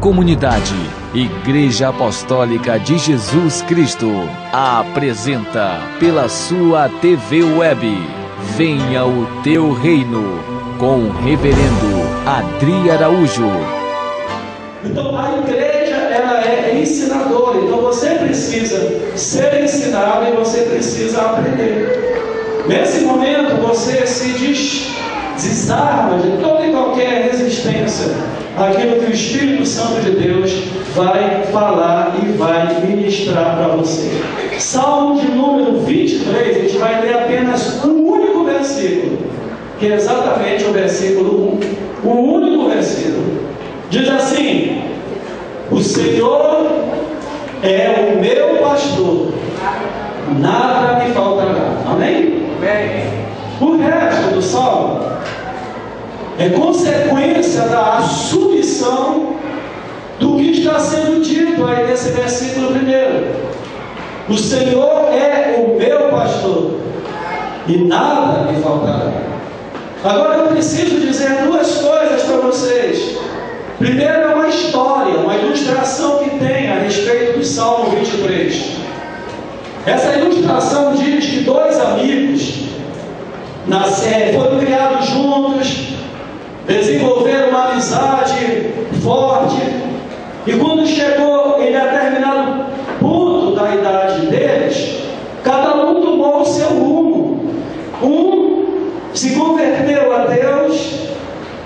comunidade. Igreja Apostólica de Jesus Cristo apresenta pela sua TV web Venha o Teu Reino, com o reverendo Adri Araújo. Então a igreja, ela é ensinadora, então você precisa ser ensinado e você precisa aprender. Nesse momento você se desarma de toda e qualquer resistência àquilo que o Espírito Santo de Deus vai falar e vai ministrar para você. Salmo de número 23, a gente vai ler apenas um único versículo, que é exatamente o versículo 1, o único versículo. Diz assim: o Senhor é o meu pastor, nada me faltará. Amém? Amém. O resto do salmo é consequência da submissão do que está sendo dito aí nesse versículo primeiro. O Senhor é o meu pastor e nada me faltará. Agora eu preciso dizer duas coisas para vocês. Primeiro é uma história, uma ilustração que tem a respeito do Salmo 23. Essa ilustração diz que dois amigos foram criados juntos, desenvolveram uma amizade forte, e quando chegou em determinado ponto da idade deles, cada um tomou o seu rumo. Um se converteu a Deus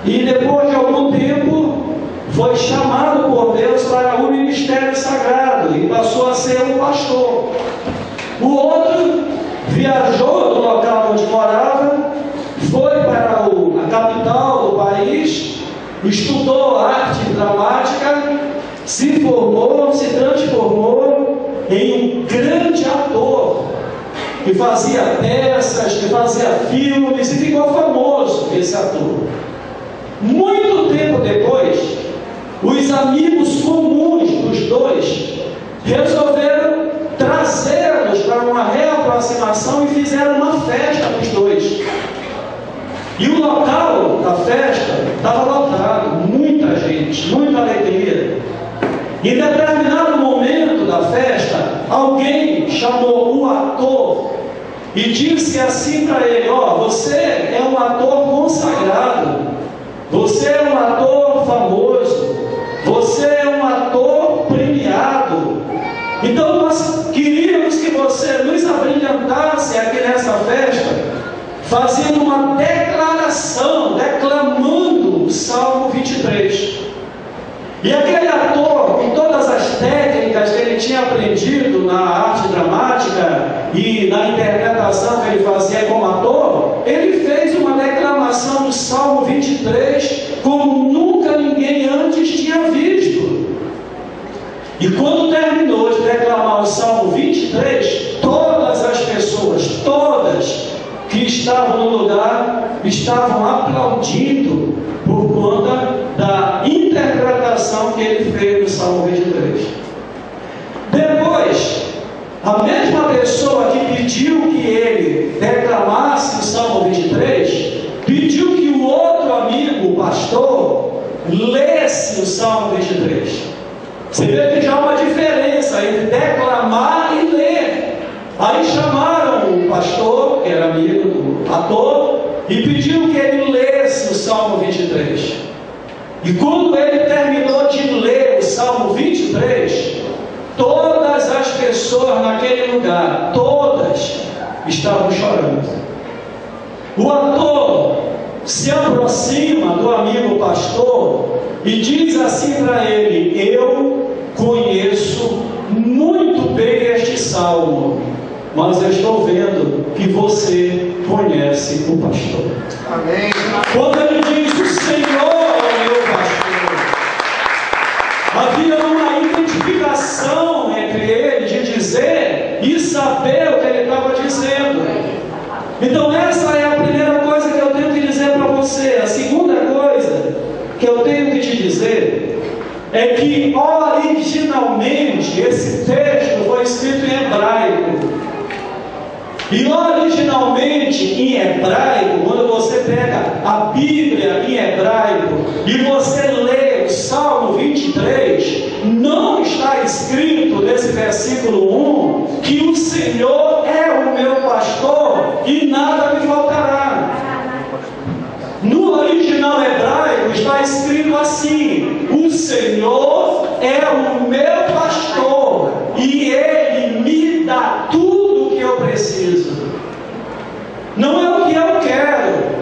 e depois de algum tempo foi chamado por Deus para o ministério sagrado e passou a ser um pastor. O outro viajou do local onde morava, foi para a capital do país, estudou arte dramática, se formou, se transformou em um grande ator, que fazia peças, que fazia filmes, e ficou famoso esse ator. Muito tempo depois, os amigos comuns dos dois resolveram trazê-los para uma reaproximação e fizeram uma festa para os dois. E o local da festa estava lotado, muita gente, muita alegria. Em determinado momento da festa, alguém chamou o ator e disse assim para ele: você é um ator consagrado, você é um ator famoso, você é um ator premiado, então nós queríamos que você nos abrilhantasse aqui nessa festa, fazendo uma declaração, declamando o Salmo 23. E aquele ator, com todas as técnicas que ele tinha aprendido na arte dramática e na interpretação que ele fazia como ator, ele fez uma declamação do Salmo 23 como nunca ninguém antes tinha visto. E quando terminou de declamar o Salmo 23, todas as pessoas, todas que estavam no lugar, estavam aplaudindo por conta da interpretação que ele fez do Salmo 23. Depois, a mesma pessoa que pediu que ele declamasse o Salmo 23, pediu que o outro amigo, o pastor, lesse o Salmo 23. Você vê que já há uma diferença entre declamar e ler. Aí chamaram o pastor, que era amigo do ator, e pediu que ele lesse o Salmo 23. E quando ele terminou de ler o Salmo 23, todas as pessoas naquele lugar, todas, estavam chorando. O ator se aproxima do amigo pastor e diz assim para ele: eu conheço muito bem este salmo, mas eu estou vendo que você conhece o pastor. Amém. Quando ele diz: o Senhor é o meu pastor, havia uma identificação entre eles de dizer e saber o que ele estava dizendo. Então essa é a primeira coisa que eu tenho que dizer para você. A segunda coisa que eu tenho que te dizer é que originalmente esse texto foi escrito em hebraico. E originalmente em hebraico, quando você pega a Bíblia em hebraico e você lê o Salmo 23, escrito nesse versículo 1 que o Senhor é o meu pastor e nada me faltará. No original hebraico está escrito assim: o Senhor é o meu pastor e Ele me dá tudo o que eu preciso. Não é o que eu quero,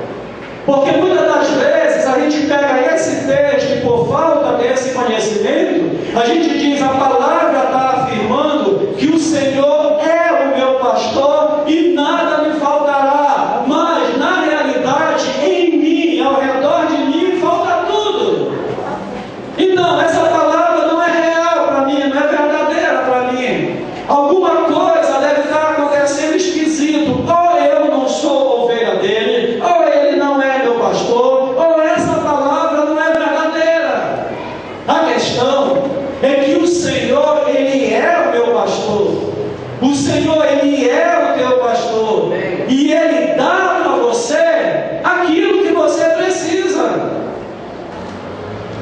porque muitas das vezes a gente pega esse texto e por falta desse conhecimento, a gente diz: a palavra está afirmando que o Senhor é o meu pastor e nada me faltará, mas na realidade, em mim, ao redor de mim, falta tudo. Então, essa palavra não é real para mim, não é verdadeira para mim. Alguma coisa deve estar acontecendo esquisito. Ou eu não sou ovelha dele, ou ele não é meu pastor, ou essa palavra não é verdadeira. A questão é que o Senhor, Ele é o meu pastor. O Senhor, Ele é o teu pastor. E Ele dá para você aquilo que você precisa.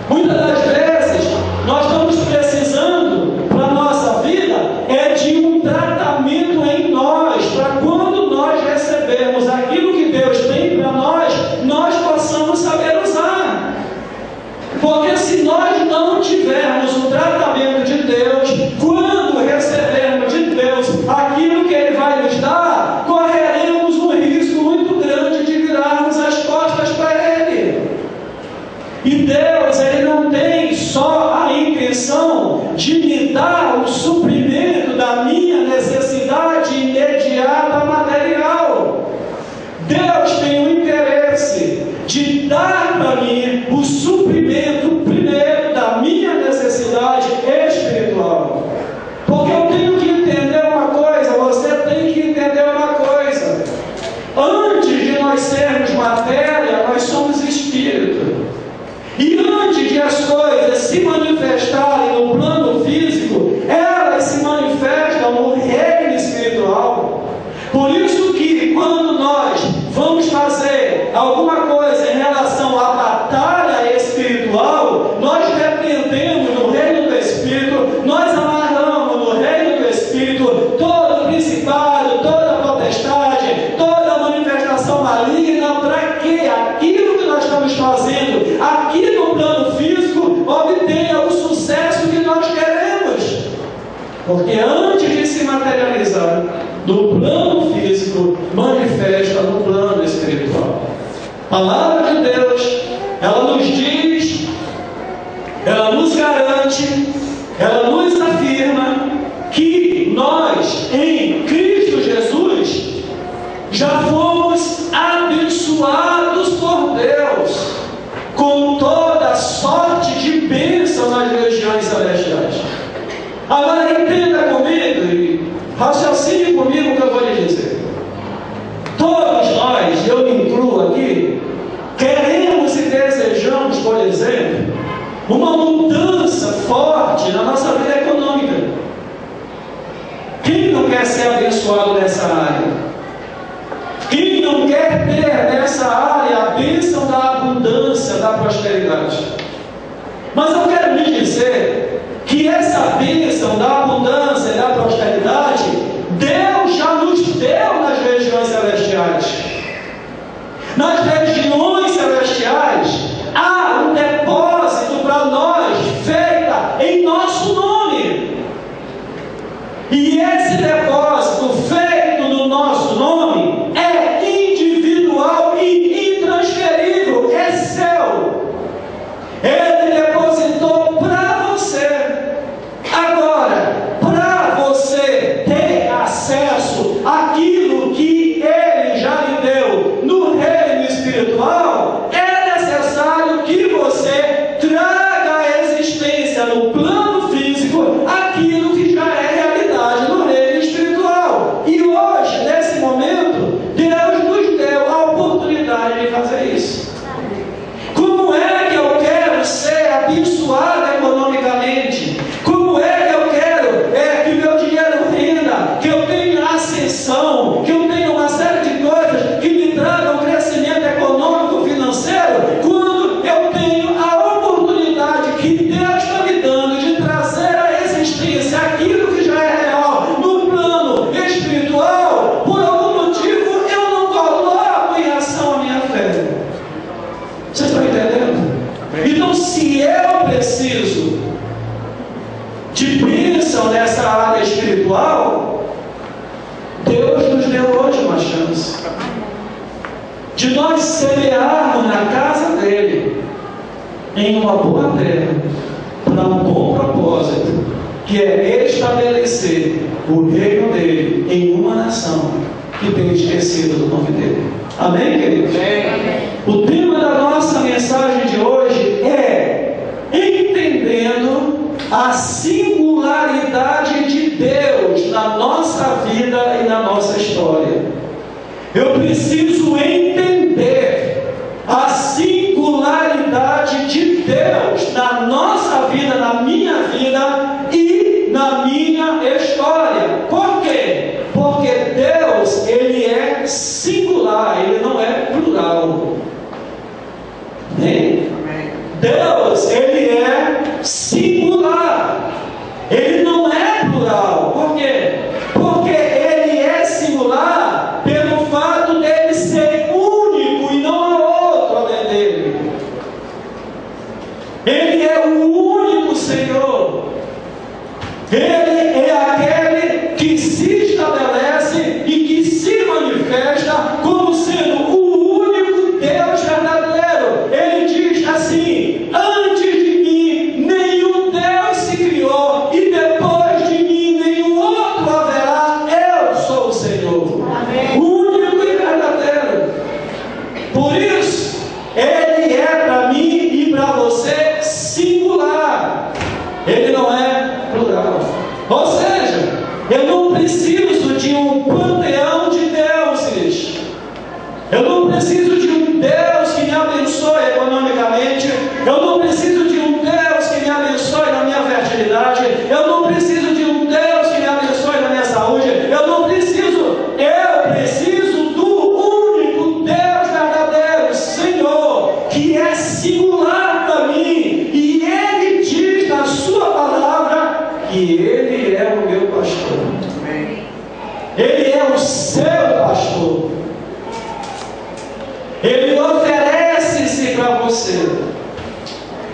Muitas das vezes, nós estamos precisando, para a nossa vida, de um tratamento em nós, para quando nós recebermos aquilo que Deus tem para nós, nós possamos saber usar. Porque se nós não tivermos o tratamento de Deus, quando recebermos de Deus aquilo que Ele vai nos dar, correremos um risco muito grande de virarmos as costas para Ele. E Deus, Ele não tem só a intenção de me dar o suprimento da minha necessidade imediata material. Deus tem o interesse de dar para mim o suprimento primeiro da minha necessidade espiritual. Porque eu tenho que entender uma coisa, você tem que entender uma coisa. Antes de nós sermos matéria, nós somos espírito. E antes de as coisas se manifestarem no plano físico, elas se manifestam no reino espiritual. Por isso que quando nós vamos fazer alguma coisa em relação à batalha espiritual, nós repreendemos no reino do Espírito, nós amarramos no reino do Espírito todo principado, toda potestade, toda manifestação maligna, para que aquilo que nós estamos fazendo aqui no plano físico obtenha o sucesso que nós queremos. Porque antes de se materializar no plano físico, manifesta no plano espiritual. A palavra de Deus, ela nos diz, ela nos garante, ela nos afirma que nós, em Cristo Jesus, já fomos abençoados por Deus com toda sorte de bênção nas regiões celestiais. Agora entenda comigo e raciocine comigo o que eu vou lhe dizer. Todos nós, eu me incluo aqui, queremos e desejamos, por exemplo, uma mudança forte na nossa vida econômica. Quem não quer ser abençoado nessa área? Quem não quer ter nessa área a bênção da abundância, da prosperidade? Mas eu quero lhe dizer que essa bênção da abundância e da prosperidade, Deus já nos deu nas regiões celestiais. Nas regiões celestiais, há um depósito para nós, feita em nosso nome. E esse depósito feito no nosso nome é individual e intransferível, é seu. Ele depositou para você. Agora, para você ter acesso àquilo que Ele já lhe deu no reino espiritual, de nós semearmos na casa dele, em uma boa terra, para um bom propósito, que é estabelecer o reino dele em uma nação que tem esquecido do nome dele. Amém, queridos? Amém. O tema da nossa mensagem de hoje é entendendo a singularidade de Deus na nossa vida e na nossa história. Eu preciso entender a singularidade de Deus na nossa vida, na minha vida e na minha história. Por quê? Porque Deus, ele é singular, ele não é plural. Amém? Deus, ele é singular, ele não é plural. Por quê? Porque ele é singular pelo fato dele ser único e não há outro além dele. Ele é o único Senhor. Ele é aquele que se estabelece e que se manifesta como sendo o único Deus verdadeiro. Ele diz assim: antes de mim nenhum Deus se criou, e depois de mim nenhum outro haverá. Eu sou o Senhor. Amém. O único e verdadeiro. Por isso, ele é para mim e para você singular. Ele não é plural. Ou seja, eu não preciso de um panteão de deuses. Eu não preciso de um Deus que me abençoe economicamente. Eu não preciso de um Deus que me abençoe na minha fertilidade. Eu não preciso de um Deus que me abençoe na minha saúde. Eu preciso do único Deus verdadeiro, Senhor, que é singular para mim. E Ele diz na sua palavra que Ele é o meu pastor. Ele é o seu pastor. Ele oferece-se para você.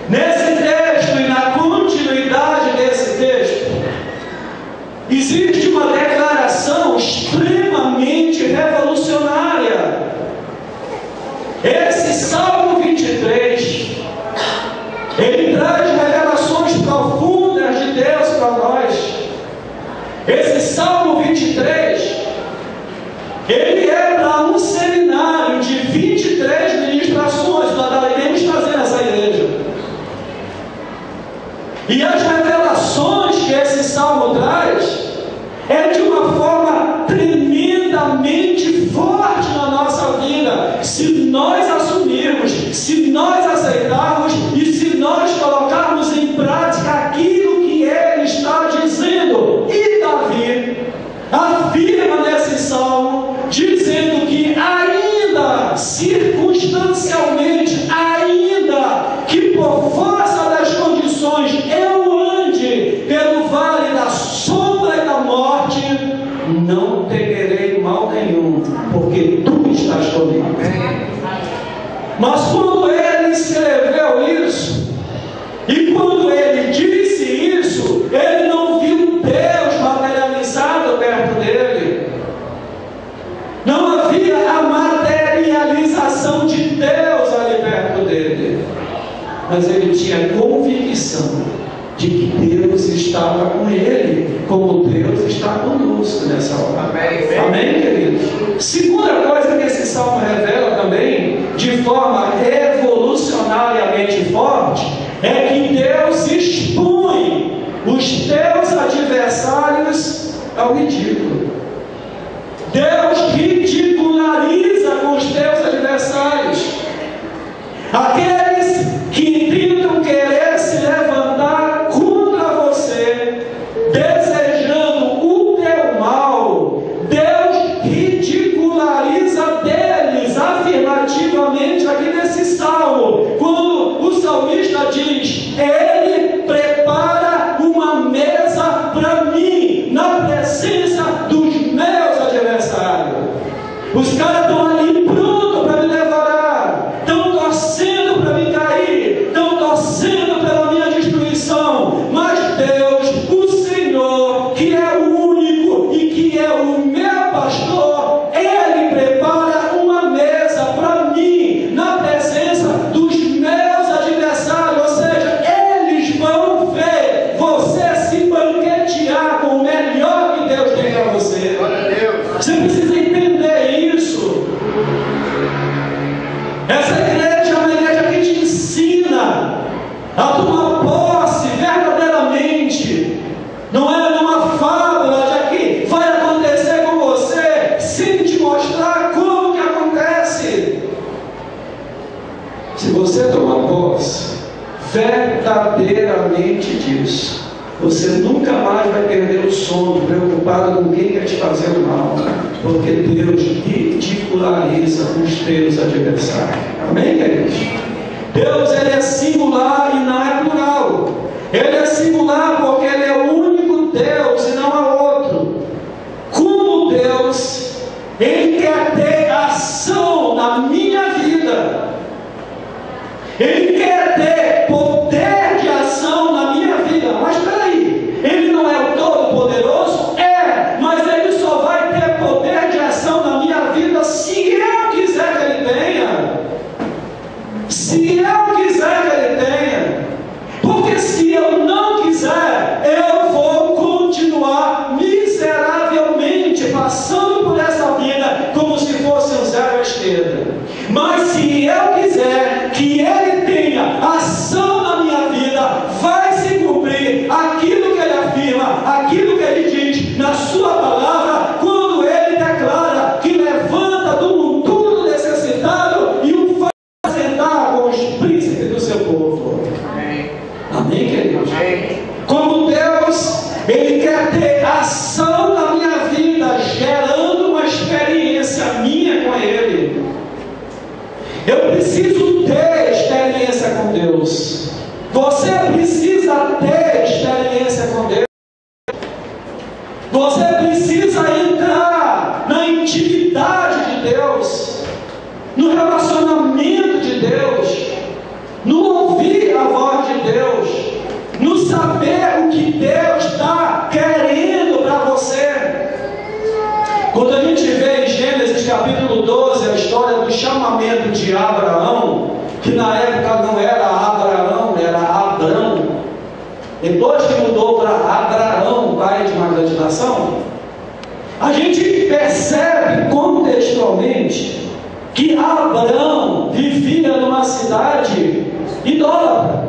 Nesse texto e na continuidade desse texto, existe uma declaração extremamente revolucionária. Esse Salmo 23, ele traz revelações profundas de Deus para nós. Esse Salmo 23, ele é para um seminário de 23 ministrações. Nós iremos fazer nessa igreja. E as revelações que esse Salmo traz é de uma forma tremendamente forte na nossa vida. Se nós assumirmos, se nós aceitarmos e se nós colocarmos em prática aquilo que ele está dizendo. E Davi afirma nesse salmo, dizendo que ainda circunstancialmente, ainda que por força das condições eu ande pelo vale da sombra e da morte, não temerei mal nenhum, porque tu estás comigo. Mas quando ele escreveu isso, e quando ele disse isso, ele não viu Deus materializado perto dele. Não havia a materialização de Deus ali perto dele. Mas ele tinha convicção de que Deus estava com ele, como Deus está conosco nessa hora. Amém, amém, queridos? Segunda coisa que esse salmo revela também, de forma revolucionariamente forte, é que Deus expõe os teus adversários ao ridículo. Deus ridiculariza com os teus adversários. Aqueles que tentam querer se levantar contra você, desejando o teu mal, Deus ridiculariza deles afirmativamente aqui nesse salmo. Quando o salmista diz: Ele prepara uma mesa para mim na presença dos meus adversários. Os caras estão ali prontos para me levar, estão torcendo para me cair, estão torcendo pela minha destruição. Mas Deus, o Senhor, que é o único e que é o meu pastor, Ele prepara uma mesa para mim isso, você nunca mais vai perder o sono, preocupado com quem quer te fazer mal, porque Deus ridiculariza os teus adversários. Amém, queridos? Deus, Ele é singular e não é plural. Ele é singular porque Ele é o único Deus e não há outro. Como Deus, Ele quer ter ação na minha vida. Ele quer ter poder de ação na minha vida. Mas espera aí, Ele não é o Todo-Poderoso? É, mas Ele só vai ter poder de ação na minha vida se eu quiser que Ele tenha. Se eu quiser que Ele tenha. Porque se eu não quiser, eu vou continuar miseravelmente passando por essa vida como se fosse um zero à esquerda. Mas se eu quiser que Ele tenha ação na minha vida, vai se cumprir aquilo que Ele afirma, aquilo que Ele diz na sua palavra, quando Ele declara que levanta do monturo do necessitado e o faz sentar com os príncipes do seu povo. Amém, queridos? Como Deus, Ele quer ter ação na minha vida, gerando uma experiência minha com Ele. Eu preciso ter experiência com Deus. Você precisa ter experiência com Deus. Você precisa entrar na intimidade de Deus, no relacionamento de Deus, no ouvir a voz de Deus, no saber o que Deus está querendo para você. Quando a gente vê em Gênesis capítulo 12 a história do chamamento de Abraão, que na época não era Abraão, era Abrão, depois que mudou para Abraão, pai de uma grande nação, a gente percebe contextualmente que Abrão vivia numa cidade idólatra.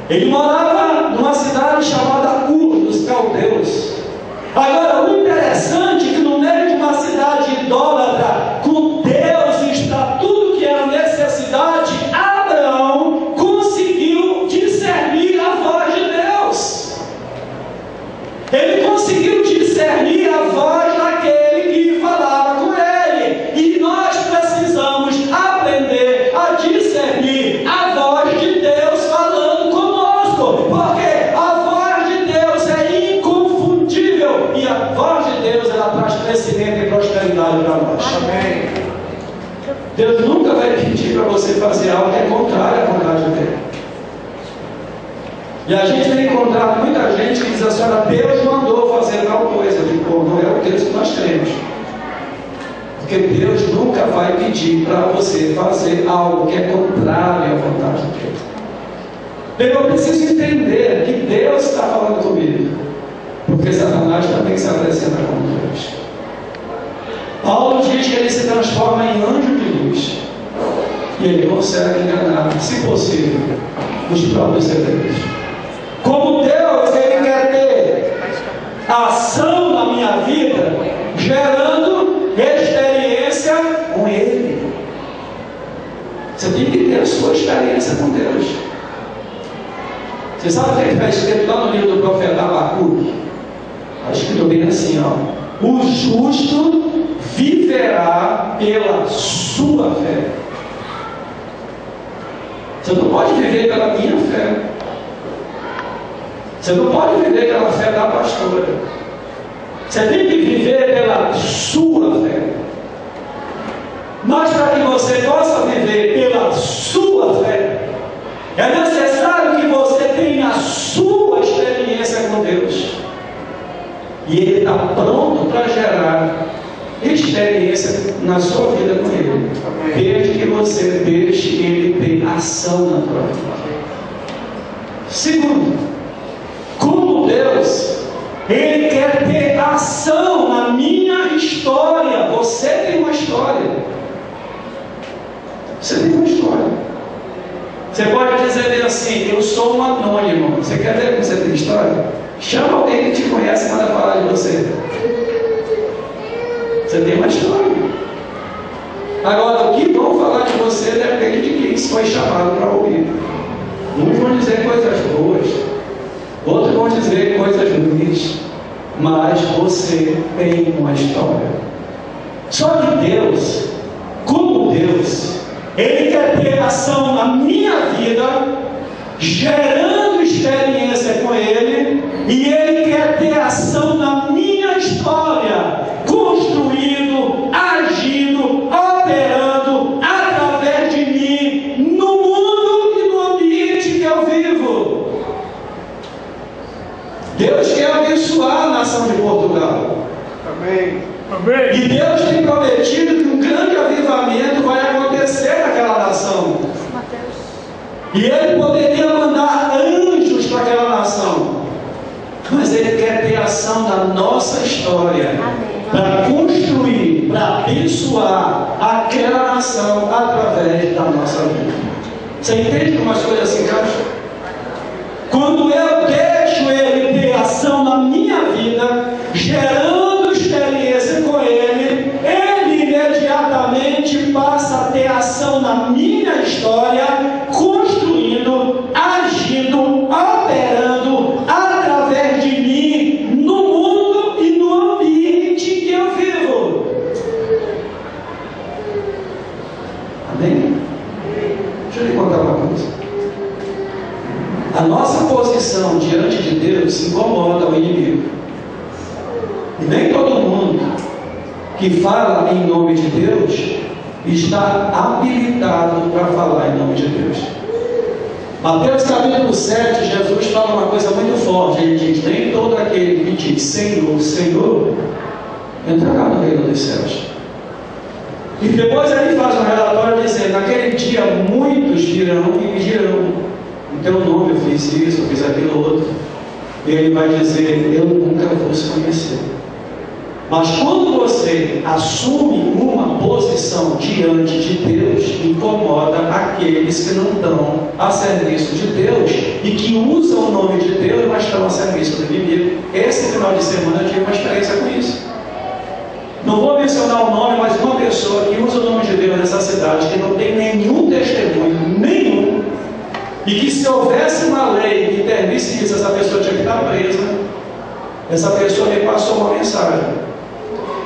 Ele morava numa cidade chamada Ur dos Caldeus. Agora, o interessante é que no meio de uma cidade idólatra, com Deus está tudo que era necessidade, Abraão conseguiu discernir a voz de Deus. Ele conseguiu discernir a voz daquele que falava com ele. E nós precisamos aprender a discernir a voz de Deus falando conosco, porque a voz de Deus é inconfundível e a voz de Deus ela traz crescimento e prosperidade para nós. Amém. Deus nunca vai pedir para você fazer algo que é contrário à vontade dele. E a gente tem encontrado muita gente que diz assim: olha, Deus mandou fazer tal coisa. Pô, não é o Deus que nós cremos. Porque Deus nunca vai pedir para você fazer algo que é contrário à vontade dele. Eu preciso entender que Deus está falando comigo, porque Satanás também se apresenta como Deus. Paulo diz que ele se transforma em anjo de luz, e ele consegue enganar, se possível, os próprios eleitos. Como Deus, Ele quer ter ação na minha vida, gerando experiência com Ele. Você tem que ter a sua experiência com Deus. Você sabe o que está escrito lá no livro do profeta Abacuque? Está escrito bem assim, ó: o justo viverá pela sua fé. Você não pode viver pela minha fé. Você não pode viver pela fé da pastora. Você tem que viver pela sua fé. Mas para que você possa viver pela sua fé, é necessário que você tenha a sua experiência com Deus. E Ele está pronto para gerar experiência na sua vida com Ele, desde que você deixe Ele ter ação na tua vida. Segundo, como Deus, Ele quer ter ação na minha história. Você tem uma história. Você tem uma história. Você pode dizer bem assim: eu sou um anônimo. Você quer ver como você tem história? Chama alguém que te conhece e manda falar de você. Você tem uma história. Agora, o que vão falar de você depende de quem foi chamado para ouvir. Uns vão dizer coisas boas, vê coisas ruins, mas você tem uma história. Só que Deus, como Deus, Ele quer ter ação na minha vida, gerando experiência com Ele, e Ele quer ter ação na minha história, construindo, agindo, operando através de mim, no mundo e no ambiente que eu vivo. Deus quer abençoar a nação de Portugal. Amém. Amém. E Deus tem prometido que um grande avivamento vai acontecer naquela nação. E Ele poderia mandar anjos para aquela nação, mas Ele quer ter ação na nossa história, para construir, para abençoar aquela nação através da nossa vida. Você entende como as coisas se encaixam? Quando eu deixo Ele ter ação na minha vida, gerando experiência com Ele, Ele imediatamente passa a ter ação na minha história, construindo, agindo, operando através de mim, no mundo e no ambiente que eu vivo. Amém? Deixa eu lhe contar uma coisa. A nossa posição diante de Deus incomoda o inimigo. E nem todo mundo que fala em nome de Deus está habilitado para falar em nome de Deus. Mateus capítulo 7, Jesus fala uma coisa muito forte. Ele diz: nem todo aquele que diz Senhor, Senhor, entrará no reino dos céus. E depois ele faz um relatório dizendo: naquele dia muitos virão e me dirão, em teu nome eu fiz isso, eu fiz aquilo outro. E ele vai dizer: eu nunca vos conhecer. Mas quando você assume uma posição diante de Deus, incomoda aqueles que não estão a serviço de Deus e que usam o nome de Deus, mas estão a serviço do inimigo. Esse final de semana eu tive uma experiência com isso. Não vou mencionar o nome, mas uma pessoa que usa o nome de Deus nessa cidade, que não tem nenhum testemunho, nenhum, e que se houvesse uma lei que intervisse isso, essa pessoa tinha que estar presa. Essa pessoa me passou uma mensagem.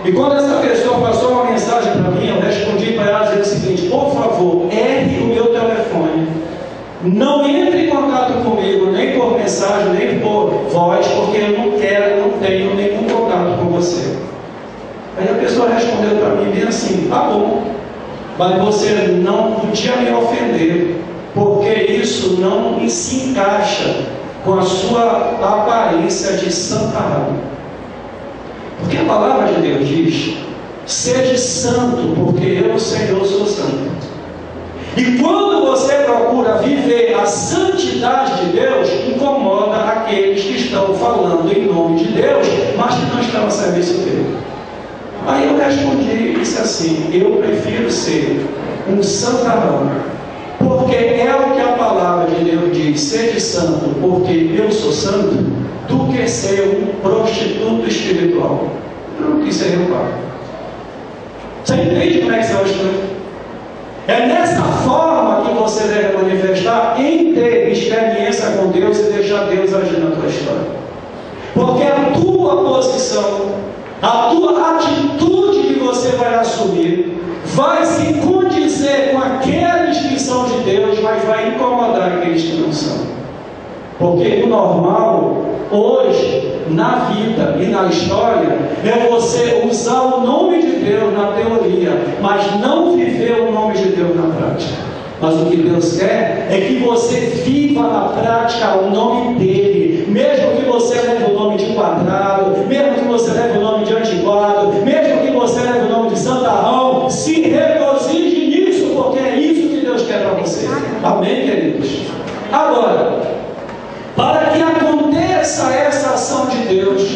E quando essa pessoa passou uma mensagem para mim, eu respondi para ela dizendo o seguinte: por favor, erre o meu telefone. Não entre em contato comigo, nem por mensagem, nem por voz, porque eu não quero, não tenho nenhum contato com você. Aí a pessoa respondeu para mim bem assim: tá bom, mas você não podia me ofender, porque isso não se encaixa com a sua aparência de santa alma. Porque a palavra de Deus diz: sede santo, porque eu, Senhor, sou santo. E quando você procura viver a santidade de Deus, incomoda aqueles que estão falando em nome de Deus, mas que não estão a serviço dele. Aí eu respondi e disse assim: eu prefiro ser um santarão, porque é o que a palavra de Deus diz: sede santo, porque eu sou santo, do que ser um prostituto espiritual. Pronto, isso aí eu falo. Você entende como é que são as coisas? É nessa forma que você deve manifestar em ter experiência com Deus e deixar Deus agir na tua história. Porque a tua posição, a tua atitude que você vai assumir, vai se condizer com aqueles que são de Deus, mas vai incomodar aqueles que não são. Porque o normal, hoje, na vida e na história, é você usar o nome de Deus na teoria, mas não viver o nome de Deus na prática. Mas o que Deus quer é que você viva na prática o nome dele, mesmo que você leve o nome de quadrado, mesmo que você leve o nome de antiquado, mesmo que você leve o nome de santarrão, se regozije nisso, porque é isso que Deus quer para você. Amém, queridos? Agora, para que aconteça essa ação de Deus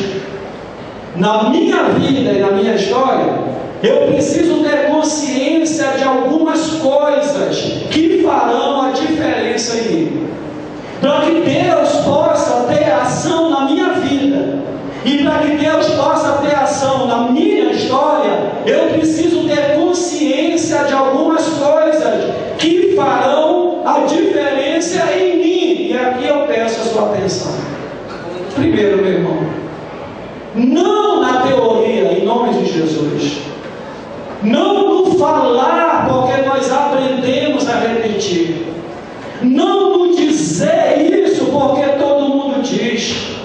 na minha vida e na minha história, eu preciso ter consciência de algumas coisas que farão a diferença em mim. Para que Deus possa ter ação na minha vida e para que Deus possa ter ação na minha história, eu preciso ter consciência de algumas coisas que farão a diferença em mim. E aqui eu peço a sua atenção. Primeiro, meu irmão, não na teoria, em nome de Jesus. Não no falar, porque nós aprendemos a repetir. Não no dizer isso, porque todo mundo diz.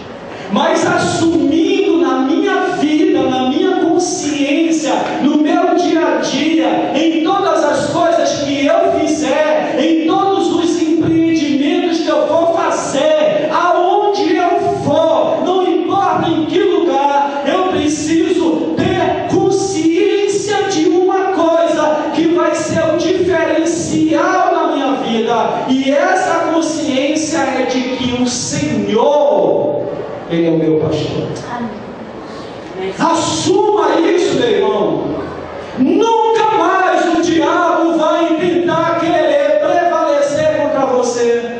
Mas assumindo na minha vida, na minha consciência, no meu dia a dia, em todas as coisas que eu fizer, em todos os empreendimentos que eu for fazer, aonde eu for, não importa em que lugar, eu preciso ter consciência de uma coisa que vai ser o diferencial na minha vida, e essa consciência é de que o Senhor, Ele é o meu pastor. Assuma isso, meu irmão. Nunca mais o diabo vai tentar querer prevalecer contra você.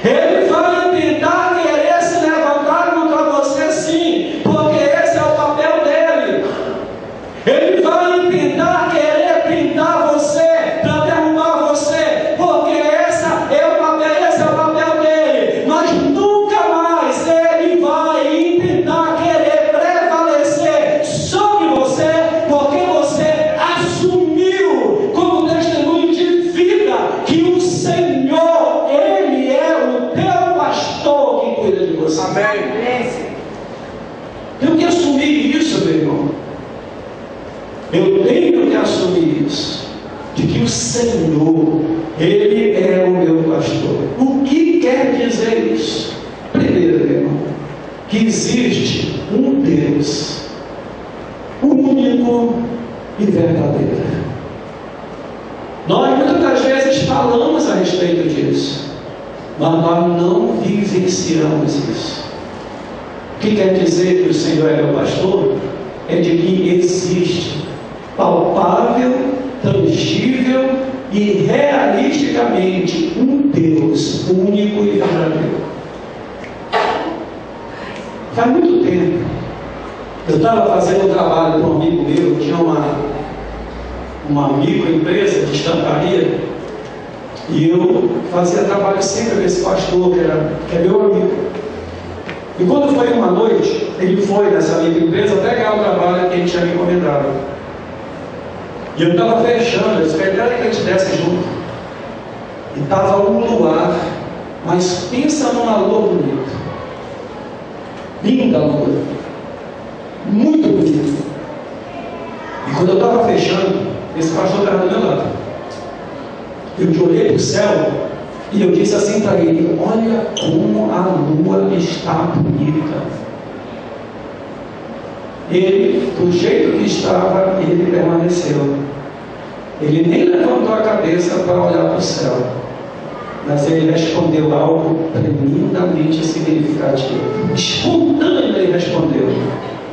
Ele vai tentar querer se levantar contra você, sim, porque esse é o papel dele. Ele vai tentar querer pintar você para derrubar você, porque esse é o papel dele. Mas nunca mais ele vai tentar querer prevalecer sobre você, porque você assumiu como testemunho de vida que o Senhor, Ele é o teu pastor que cuida de você. Amém. Tenho que assumir isso, meu irmão. Eu tenho que assumir isso, de que o Senhor, Ele é o meu pastor. O que quer dizer isso? Primeiro, meu irmão, que existe um Deus único e verdadeiro. Nós muitas das vezes falamos a respeito disso, mas nós não vivenciamos isso. O que quer dizer que o Senhor é meu pastor? É de que existe palpável, tangível e realisticamente um Deus único e verdadeiro. Faz muito tempo eu estava fazendo um trabalho com um amigo meu, tinha uma microempresa de estamparia, e eu fazia trabalho sempre com esse pastor que é meu amigo. E quando foi uma noite, ele foi nessa microempresa pegar o trabalho que ele tinha me encomendado. E eu estava fechando, eu esperava que a gente desse junto. E estava um luar, mas pensa numa lua bonita. Linda lua. Muito bonita. E quando eu estava fechando, esse pastor estava do meu lado. Eu olhei para o céu e eu disse assim para ele: olha como a lua está bonita. Ele, do jeito que estava, ele permaneceu. Ele nem levantou a cabeça para olhar para o céu, mas ele respondeu algo tremendamente significativo. Espontâneo ele respondeu.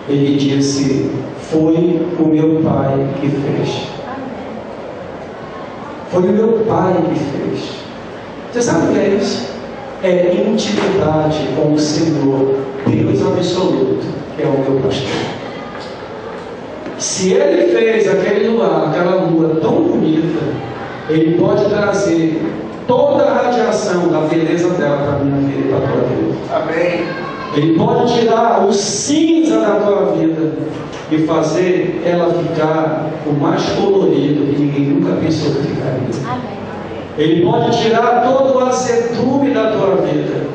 Ele disse: foi o meu pai que fez. Foi o meu pai que fez. Você sabe o que é isso? É intimidade com o Senhor, Deus absoluto, que é o meu pastor. Se Ele fez aquele luar, aquela lua tão bonita, Ele pode trazer toda a radiação da beleza dela para a minha vida e para a tua vida. Amém. Ele pode tirar o cinza da tua vida e fazer ela ficar o mais colorido que ninguém nunca pensou que ficaria. Amém. Ele pode tirar todo o azedume da tua vida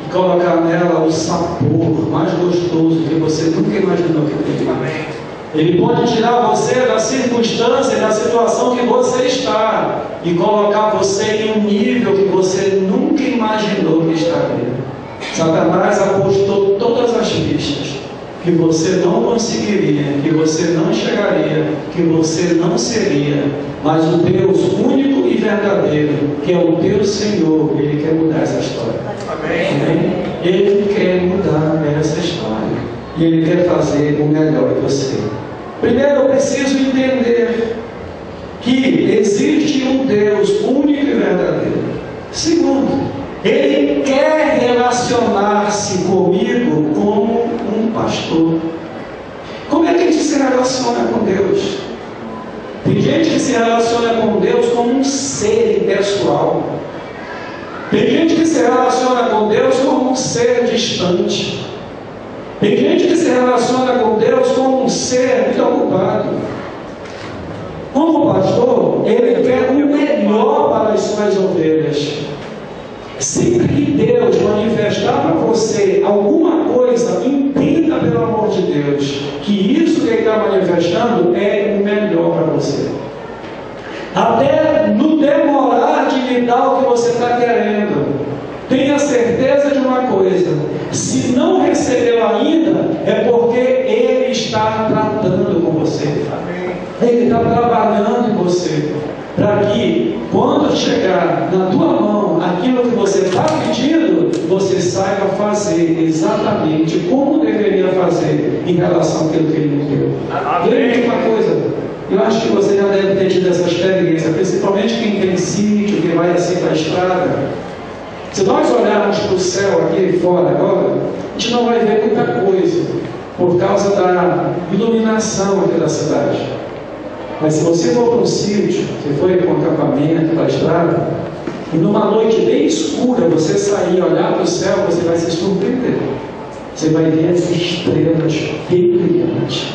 e colocar nela o sabor mais gostoso que você nunca imaginou que teria. Amém. Ele pode tirar você da circunstância e da situação que você está e colocar você em um nível que você nunca imaginou que estaria. Satanás apostou todas as fichas que você não conseguiria, que você não chegaria, que você não seria, mas o Deus único e verdadeiro, que é o teu Senhor, Ele quer mudar essa história. Amém. Ele quer mudar essa história e Ele quer fazer o melhor em você. Primeiro, eu preciso entender que existe um Deus único e verdadeiro. Segundo, Ele quer relacionar-se comigo como um pastor. Como é que a gente se relaciona com Deus? Tem gente que se relaciona com Deus como um ser impessoal. Tem gente que se relaciona com Deus como um ser distante. Tem gente que se relaciona com Deus como um ser muito ocupado. Como pastor, ele quer o melhor para as suas ovelhas. Sempre que Deus manifestar para você alguma coisa, entenda pelo amor de Deus que isso que Ele está manifestando é o melhor para você. Até no demorar de lhe dar o que você está querendo, tenha certeza de uma coisa: se não recebeu ainda, é porque Ele está tratando com você. Ele está trabalhando em você, para que quando chegar na tua mão aquilo que você está pedindo, você saiba fazer exatamente como deveria fazer em relação àquilo que Ele me deu. Lembre uma coisa, eu acho que você já deve ter tido essa experiência, principalmente quem tem sítio, que vai assim para a estrada. Se nós olharmos para o céu aqui fora agora, a gente não vai ver muita coisa, por causa da iluminação aqui da cidade. Mas se você for para um sítio, você for para um acampamento, para a estrada, e numa noite bem escura você sair e olhar para o céu, você vai se surpreender. Você vai ver as estrelas bem brilhantes.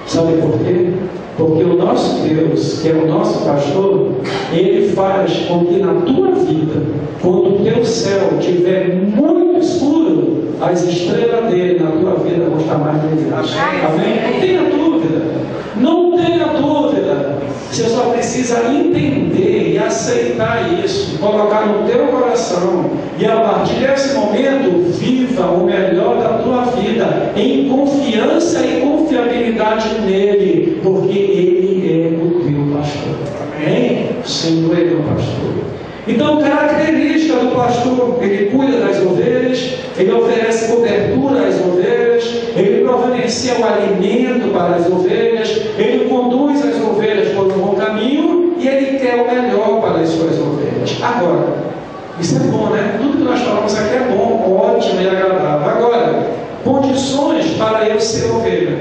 Sabe por quê? Porque o nosso Deus, que é o nosso pastor, Ele faz com que na tua vida, quando o teu céu estiver muito escuro, as estrelas dele na tua vida vão estar mais brilhantes. Amém? Não tenha dúvida. Não tenha dúvida. Você só precisa entender e aceitar isso, colocar no teu coração, e a partir desse momento viva o melhor da tua vida em confiança e confiabilidade nele, porque Ele é o teu pastor. Amém? O Senhor é o teu pastor. Então, característica do pastor: ele cuida das ovelhas, ele oferece cobertura às ovelhas, ele providencia o alimento para as ovelhas, ele conduz as ovelhas por um bom caminho e ele quer o melhor para as suas ovelhas. Agora, isso é bom, né? Tudo que nós falamos aqui é bom, ótimo e agradável. Agora, condições para eu ser ovelha.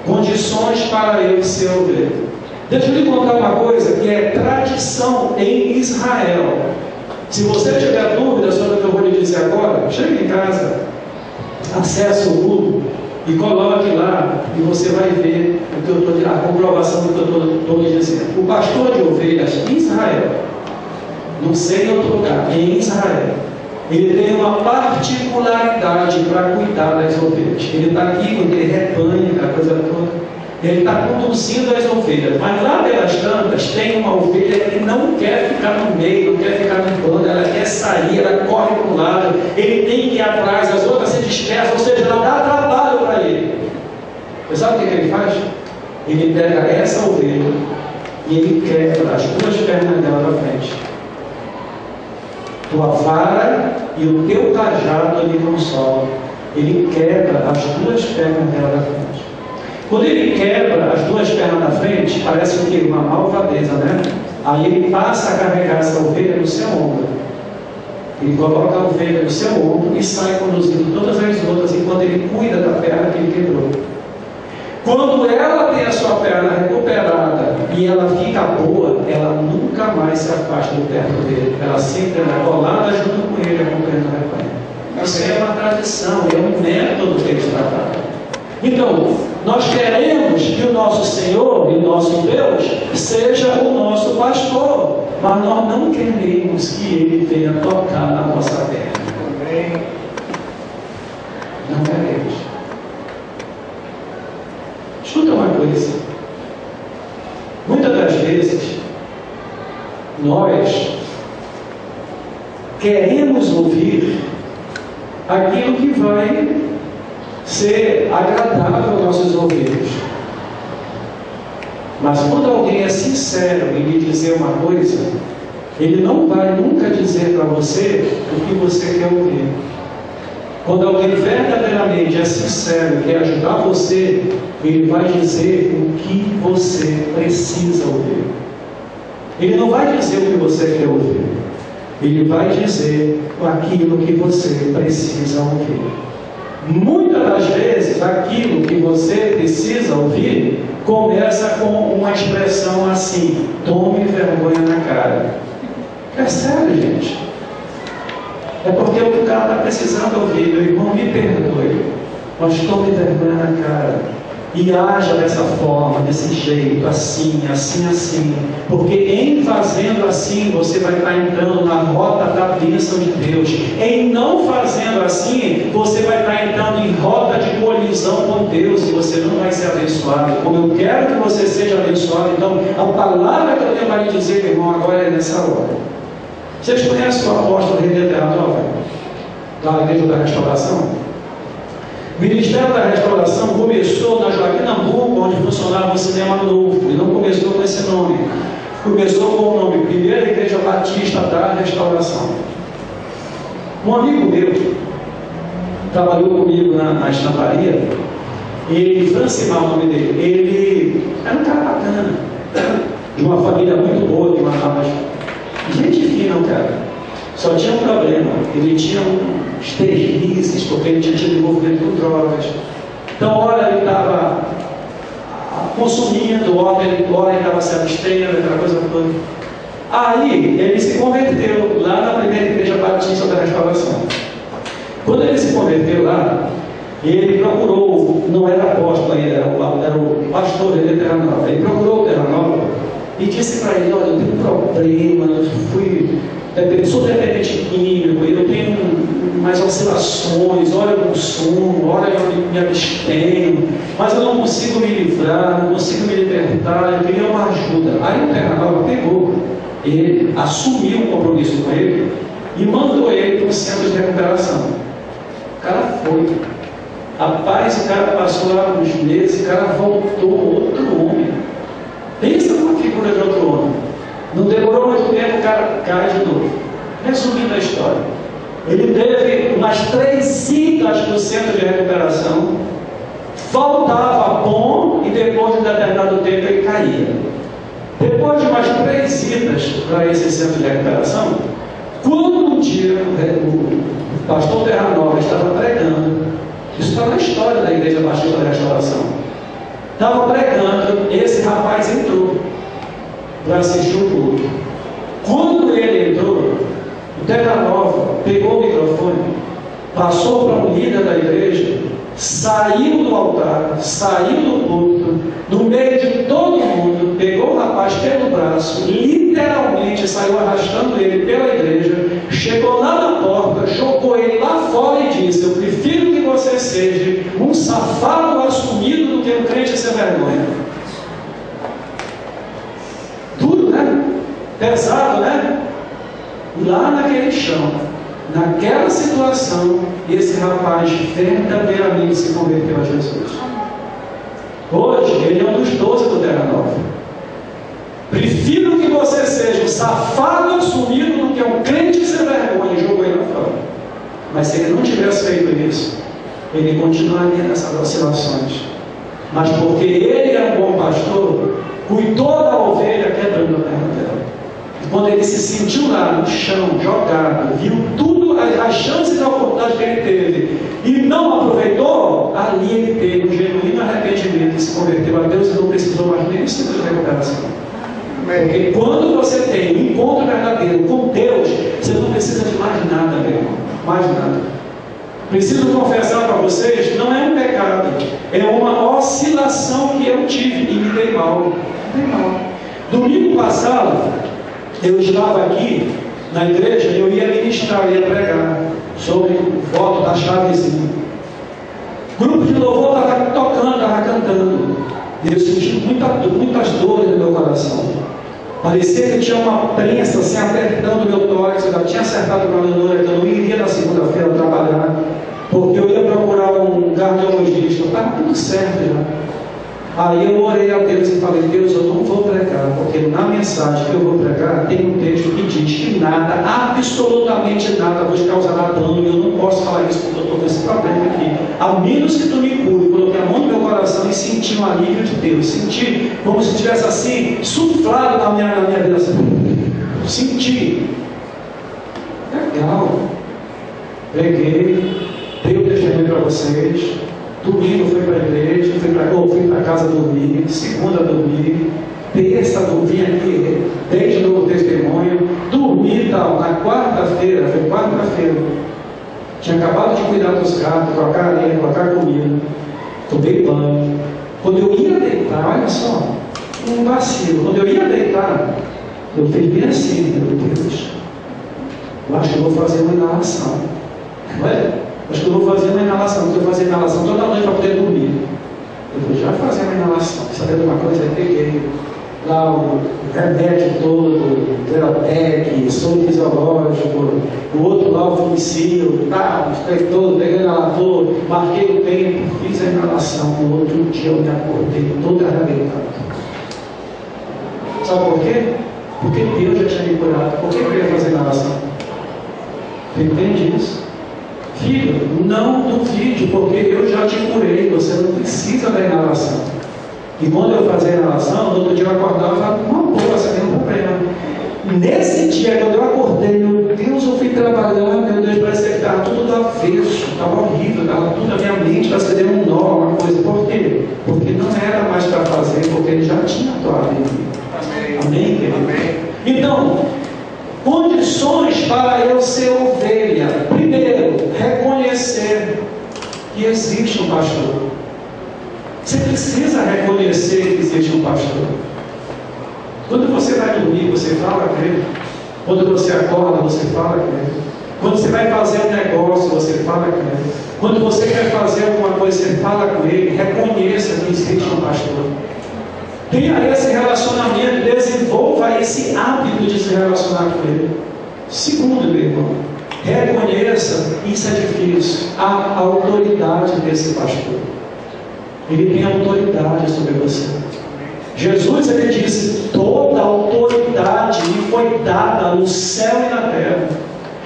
Condições para eu ser ovelha. Deixa eu lhe contar uma coisa que é tradição em Israel. Se você tiver dúvida sobre o que eu vou lhe dizer agora, chegue em casa, acesse o Google e coloque lá, e você vai ver o que eu estou, a comprovação do que eu estou lhe dizendo. O pastor de ovelhas em Israel, não sei em outro lugar, em Israel, ele tem uma particularidade para cuidar das ovelhas. Ele está aqui com aquele rebanho, aquela coisa toda. Ele está conduzindo as ovelhas, mas lá pelas tantas tem uma ovelha que não quer ficar no meio, não quer ficar no bando, ela quer sair, ela corre para um lado, ele tem que ir atrás, as outras se dispersam, ou seja, ela dá trabalho para ele. Você sabe o que ele faz? Ele pega essa ovelha e ele quebra as duas pernas dela na frente. Tua vara e o teu cajado ele consola. Ele quebra as duas pernas dela na frente. Quando ele quebra as duas pernas na frente, parece o quê? Uma malvadeza, né? Aí ele passa a carregar essa ovelha no seu ombro. Ele coloca a ovelha no seu ombro e sai conduzindo todas as outras enquanto ele cuida da perna que ele quebrou. Quando ela tem a sua perna recuperada e ela fica boa, ela nunca mais se afasta do perto dele. Ela sempre é colada junto com ele, acompanhando a rebanho. Isso é uma tradição, é um método que eles trabalham. Então, nós queremos que o nosso Senhor e o nosso Deus seja o nosso pastor, mas nós não queremos que Ele venha tocar na nossa terra. Não queremos. Escuta uma coisa. Muitas das vezes, nós queremos ouvir aquilo que vai ser agradável aos nossos ouvidos. Mas quando alguém é sincero em lhe dizer uma coisa, ele não vai nunca dizer para você o que você quer ouvir. Quando alguém verdadeiramente é sincero e quer ajudar você, ele vai dizer o que você precisa ouvir. Ele não vai dizer o que você quer ouvir. Ele vai dizer aquilo que você precisa ouvir. Muitas das vezes, aquilo que você precisa ouvir começa com uma expressão assim: tome vergonha na cara. É sério, gente. É porque o cara está precisando ouvir. Meu irmão, me perdoe. Mas tome vergonha na cara e haja dessa forma, desse jeito, assim, assim, assim, porque em fazendo assim você vai estar entrando na rota da bênção de Deus. Em não fazendo assim você vai estar entrando em rota de colisão com Deus e você não vai ser abençoado. Como eu quero que você seja abençoado, então a palavra que eu tenho para lhe dizer, meu irmão, agora é nessa hora. Vocês conhecem o apóstolo René Terra Nova, da Igreja da Restauração? O Ministério da Restauração começou na Joaquim Nabuco, onde funcionava o Cinema Novo, e não começou com esse nome. Começou com o nome Primeira Igreja Batista da Restauração. Um amigo meu trabalhou comigo na estamparia. Ele, Francimar, o nome dele, ele era um cara bacana, de uma família muito boa, de uma gente fina, o cara. Só tinha um problema, ele tinha uns deslizes, porque ele tinha tido envolvimento com drogas. Então, ora ele estava consumindo, ora ele estava se abstendo, aquela coisa toda. Aí ele se converteu lá na Primeira Igreja Batista da Restauração. Quando ele se converteu lá, ele procurou, não era apóstolo ainda, era o pastor de Terra Nova. Ele procurou o Terra Nova e disse para ele: olha, eu tenho um problema, sou dependente químico, eu tenho mais oscilações, ora eu consumo, ora eu me abstenho, mas eu não consigo me livrar, não consigo me libertar, eu queria uma ajuda. Aí o Terra Nova pegou, ele assumiu um compromisso com ele e mandou ele para o centro de recuperação. O cara foi. Rapaz, o cara passou lá uns meses, o cara voltou outro homem. Pensa numa figura de outro homem. Não demorou muito tempo, o cara cai de novo. Resumindo a história, ele teve umas 3 idas para o centro de recuperação, voltava bom e depois de um determinado tempo ele caía. Depois de umas 3 idas para esse centro de recuperação, quando um dia o pastor Terra Nova estava pregando, isso está na história da Igreja Batista da Restauração, estava pregando, esse rapaz entrou para assistir o culto. Quando ele entrou, o Terra Nova pegou o microfone, passou para um líder da igreja, saiu do altar, saiu do culto, no meio de todo mundo, pegou o rapaz pelo braço, literalmente saiu arrastando ele pela igreja, chegou lá na porta, jogou ele lá fora e disse: eu prefiro que você seja um safado assumido do que um crente sem vergonha. Tudo, né? Pesado, né? Lá naquele chão, naquela situação, esse rapaz verdadeiramente se converteu a Jesus. Hoje, ele é um dos 12 do Terra Nova. Prefiro que você seja um safado assumido do que um crente sem vergonha, e jogou ele lá fora. Mas se ele não tivesse feito isso, ele continuaria nessas oscilações. Mas porque ele é um bom pastor, cuidou da ovelha quebrando a perna dela. E quando ele se sentiu lá no chão, jogado, viu tudo, as chances e oportunidades que ele teve, e não aproveitou, ali ele teve um genuíno arrependimento e se converteu a Deus e não precisou mais nem de recuperação. Porque quando você tem um encontro verdadeiro com Deus, você não precisa de mais nada, meu irmão. Mais nada. Preciso confessar para vocês, não é um pecado, é uma oscilação que eu tive e me dei mal. Domingo passado, eu estava aqui na igreja, eu ia ministrar, eu ia pregar sobre o voto da chavezinha. O grupo de louvor estava tocando, estava cantando, e eu senti muitas dores no meu coração. Parecia que tinha uma prensa assim apertando o meu tórax. Eu já tinha acertado com a Leonora, então eu não iria na segunda-feira trabalhar, porque eu ia procurar um cardiologista. Estava tudo certo já. Aí eu orei a Deus e falei: Deus, eu não vou pregar, porque na mensagem que eu vou pregar tem um texto que diz que nada, absolutamente nada, vou te causar dano, e eu não posso falar isso porque eu estou com esse problema aqui. A menos que tu me cure. Coloquei a mão no meu coração e senti um alívio de Deus. Senti como se tivesse assim, suflado na minha vida. Assim. Senti. Legal. Preguei, dei o testemunho para vocês. Domingo fui para a igreja, fui para casa dormir, segunda dormir, terça dormir aqui, desde novo testemunho, dormi e tal. Na quarta-feira, foi quarta-feira, tinha acabado de cuidar dos gatos, trocar areia, trocar comida. tomei banho. Quando eu ia deitar, olha só, um vacilo. Quando eu ia deitar, eu fiz bem assim, meu Deus. Eu acho que eu vou fazer uma inalação. Não é? Acho que eu vou fazer uma inalação, porque eu vou fazer inalação toda noite para poder dormir. Eu vou já fazer uma inalação. Sabendo uma coisa? Eu peguei lá o remédio todo, o Terotec, soro fisiológico, o outro lá, o Fumicil, tá, todo, peguei o inalador, marquei o tempo, fiz a inalação. No outro dia eu me acordei todo arrebentado. Sabe por quê? Porque Deus já tinha me curado. Por que eu ia fazer inalação? Você entende isso? Filho, não duvide, porque eu já te curei. Você não precisa da inalação. E quando eu fazia a inalação, no outro dia eu acordava e falava, uma boa, sem nenhum problema. Nesse dia, quando eu acordei, meu Deus, eu fui trabalhar, meu Deus, parece que estava tudo do avesso, estava horrível, estava tudo na minha mente, parece que deu um nó, uma coisa. Por quê? Porque não era mais para fazer, porque ele já tinha atuado em mim. Amém, querido? Amém. Então, condições para eu ser ovelha. Primeiro, reconhecer que existe um pastor. Você precisa reconhecer que existe um pastor. Quando você vai dormir, você fala com ele. Quando você acorda, você fala com ele. Quando você vai fazer um negócio, você fala com ele. Quando você quer fazer alguma coisa, você fala com ele. Reconheça que existe um pastor. Tenha esse relacionamento, desenvolva esse hábito de se relacionar com ele. Segundo, meu irmão, reconheça, isso é difícil, a autoridade desse pastor. Ele tem autoridade sobre você. Jesus, ele disse, toda autoridade me foi dada no céu e na terra.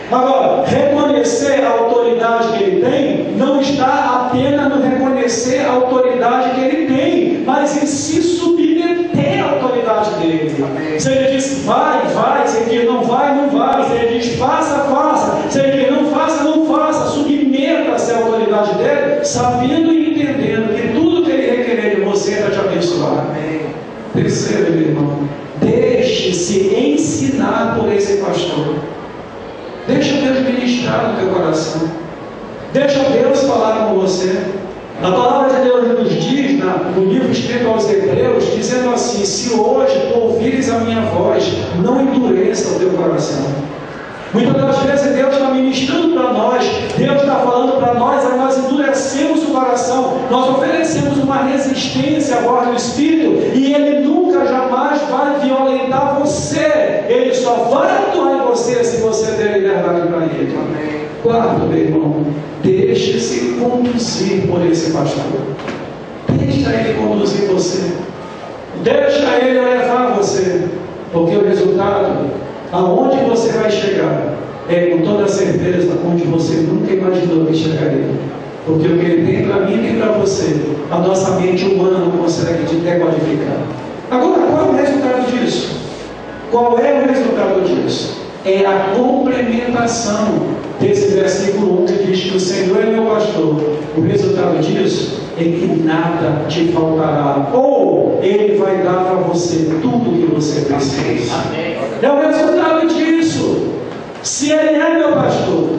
Agora, reconhecer a autoridade que ele tem, não está apenas no reconhecer a autoridade que ele tem, mas em se submeter à autoridade dele. Amém. Se ele diz vai, vai, se ele diz não vai, não vai, se ele diz faça, faça, se ele diz não faça, não faça, submeta-se à autoridade dele, sabendo e entendendo que tudo que ele requerer de você é para te abençoar. Amém. Terceiro, meu irmão, deixe-se ensinar por esse pastor. Deixa Deus ministrar no teu coração. Deixa Deus falar com você. A palavra de Deus nos diz no livro escrito aos Hebreus, dizendo assim: se hoje tu ouvires a minha voz, não endureça o teu coração. Muitas das vezes Deus está ministrando para nós, Deus está falando para nós, aí nós endurecemos o coração, nós oferecemos uma resistência à voz do Espírito, e Ele nunca, jamais vai violentar você, Ele só vai atuar em você se você der liberdade para Ele. Amém. Quarto, meu irmão, deixe-se conduzir por esse pastor. Deixa Ele conduzir você, deixa Ele levar você, porque o resultado, aonde você vai chegar, é com toda certeza onde você nunca imaginou que chegaria. Porque o que Ele tem para mim e tem para você, a nossa mente humana não consegue decodificar. Agora, qual é o resultado disso? Qual é o resultado disso? É a complementação desse versículo 1 que diz que o Senhor é meu pastor. O resultado disso é que nada te faltará, ou Ele vai dar para você tudo que você precisa. Amém. É o resultado disso. Se Ele é meu pastor,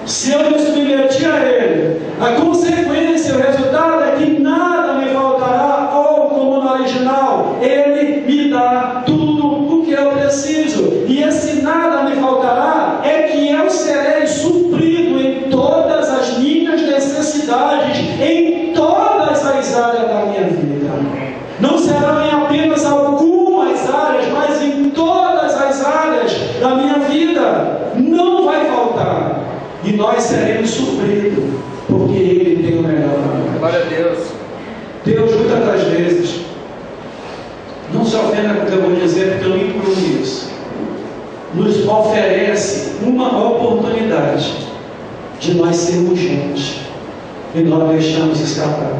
se eu me submeti a Ele, a consequência, o resultado é que nada me faltará, ou como no original, Ele me dá tudo o que eu preciso. E esse nada me faltará é que eu serei suprido em todas as minhas necessidades, em todas as áreas da minha vida. Não serão em apenas algumas áreas, mas em todas as áreas da minha vida. Não vai faltar. E nós seremos supridos, porque Ele tem o melhor para nós. Glória a Deus. Deus, muitas das vezes, não se ofenda com o que eu vou dizer, porque eu não incluo isso, nos oferece uma oportunidade de nós sermos gente, e nós deixamos escapar.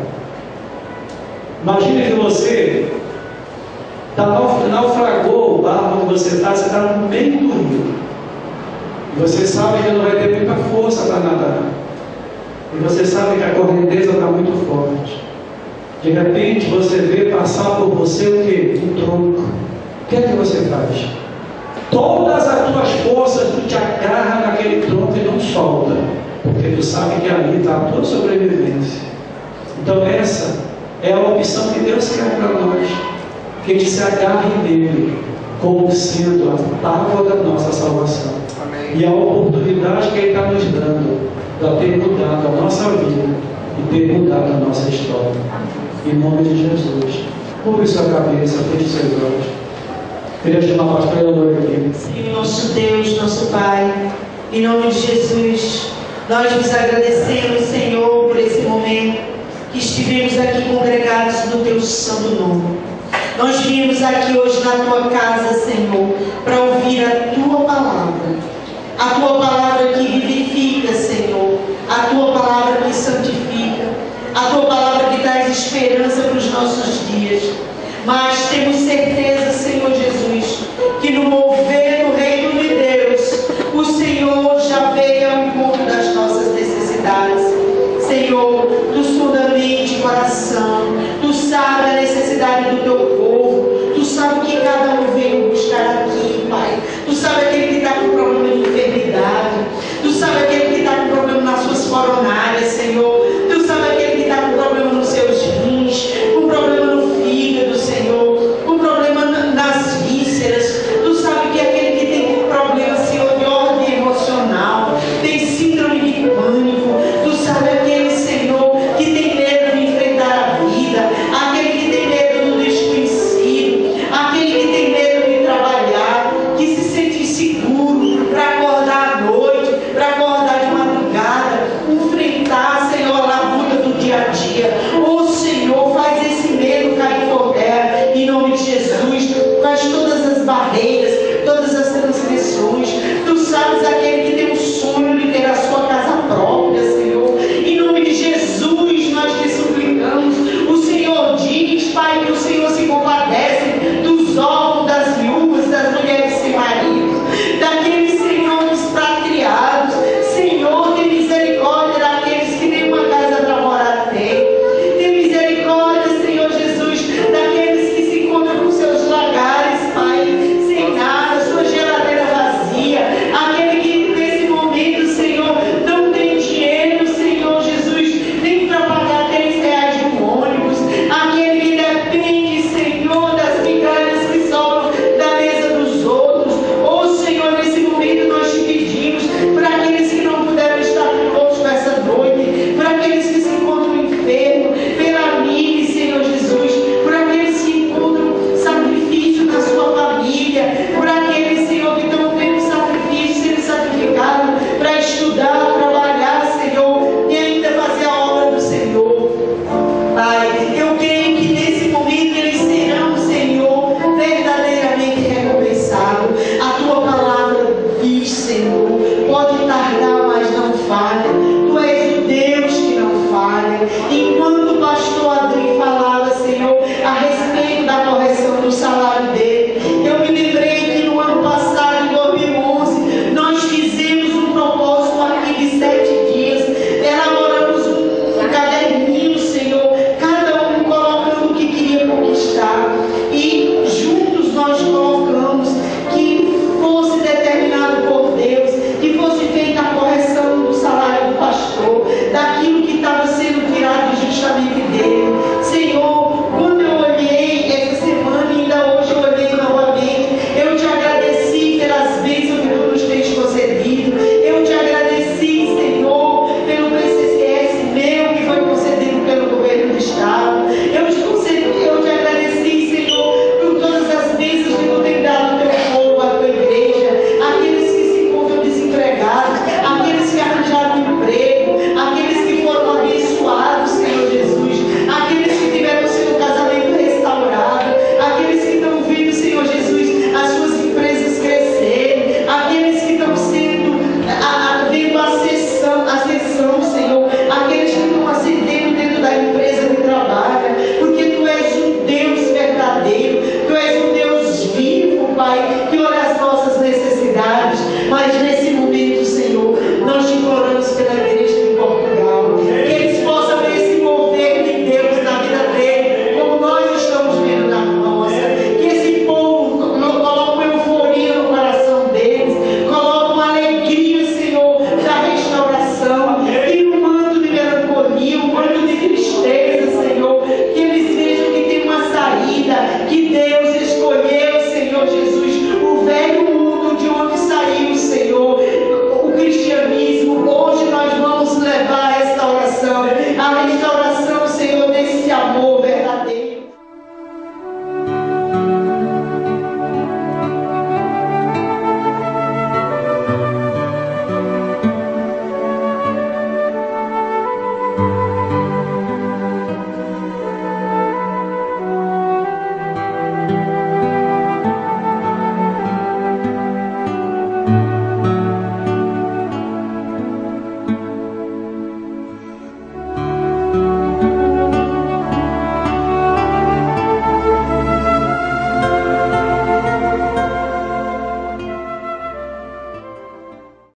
Imagine que você naufragou o barco onde você está no meio do rio. E você sabe que não vai ter muita força para nadar. E você sabe que a correnteza está muito forte. De repente você vê passar por você o quê? Um tronco. O que é que você faz? Todas as tuas forças tu te agarra naquele tronco e não solta. Porque tu sabe que ali está a tua sobrevivência. Então essa é a opção que Deus quer para nós, que a gente se agarre nele como sendo a tábua da nossa salvação. E a oportunidade que Ele está nos dando para ter mudado a nossa vida e ter mudado a nossa história. Em nome de Jesus. Curve sua cabeça, feche seus olhos. Queria chamar a pastora Eleonora aqui. Senhor, nosso Deus, nosso Pai, em nome de Jesus, nós nos agradecemos, Senhor, por esse momento que estivemos aqui congregados no Teu santo nome. Nós viemos aqui hoje na Tua casa, Senhor, para ouvir a Tua palavra. A Tua palavra que vivifica, Senhor. A Tua palavra que santifica. A Tua palavra que traz esperança para os nossos dias. Mas temos certeza, Senhor Jesus, que no mover do reino de Deus, o Senhor já veio ao encontro das nossas necessidades. Senhor, Tu sonda a mente e coração. Tu sabe a necessidade do Teu povo. Tu sabe o que cada um veio buscar aqui, Pai. Tu sabe aquele que está com problema de enfermidade. Tu sabe aquele que está com problema nas suas coronárias, Senhor. Tu sabe aquele que está com problema nos seus rins, com problema no fígado, Senhor, com problema nas vísceras. Tu sabe que aquele que tem problema, Senhor, de ordem emocional, tem síndrome de pânico. Tu sabe aquele, Senhor, que tem medo de enfrentar a vida, aquele que tem medo do desconhecido, aquele que tem medo de trabalhar, que se sente inseguro para acordar à noite, para acordar de madrugada, enfrentar, Senhor, a labuta do dia a dia. Ô Senhor, faz esse medo cair por terra, em nome de Jesus. Faz todas as barreiras, todas as transgressões. Tu sabes aquele que tem um sonho de ter a sua casa própria, Senhor. Em nome de Jesus, nós te suplicamos. O Senhor diz, Pai, que o Senhor se compadece dos órfãos, das viúvas, das mulheres sem marido, daqueles, Senhor, expatriados. Senhor, tem misericórdia daqueles que nem uma casa para morar têm. Tem misericórdia, Senhor Jesus, daqueles que se encontram com seus lagares, Pai, sem nada, sua geladeira vazia. Aquele que nesse momento, Senhor, não tem dinheiro, Senhor Jesus, nem para pagar R$3 de um ônibus. Aquele que depende, Senhor, das migalhas que sobram da mesa dos outros. Ô Senhor, nesse momento nós te pedimos para aqueles que não puderam estar conosco essa noite, para aqueles que se encontram enfermos, pela mim, Senhor Jesus, por aqueles que encontram sacrifício na sua família, por aqueles, Senhor, que estão tendo sacrifício, sendo sacrificado para estudar, trabalhar, Senhor, e ainda fazer a obra do Senhor. Pai, eu creio que nesse momento eles serão, Senhor, verdadeiramente recompensados. A Tua palavra diz, Senhor, pode tardar, mas não falha. Tu és o Deus que não falha. Enquanto o pastor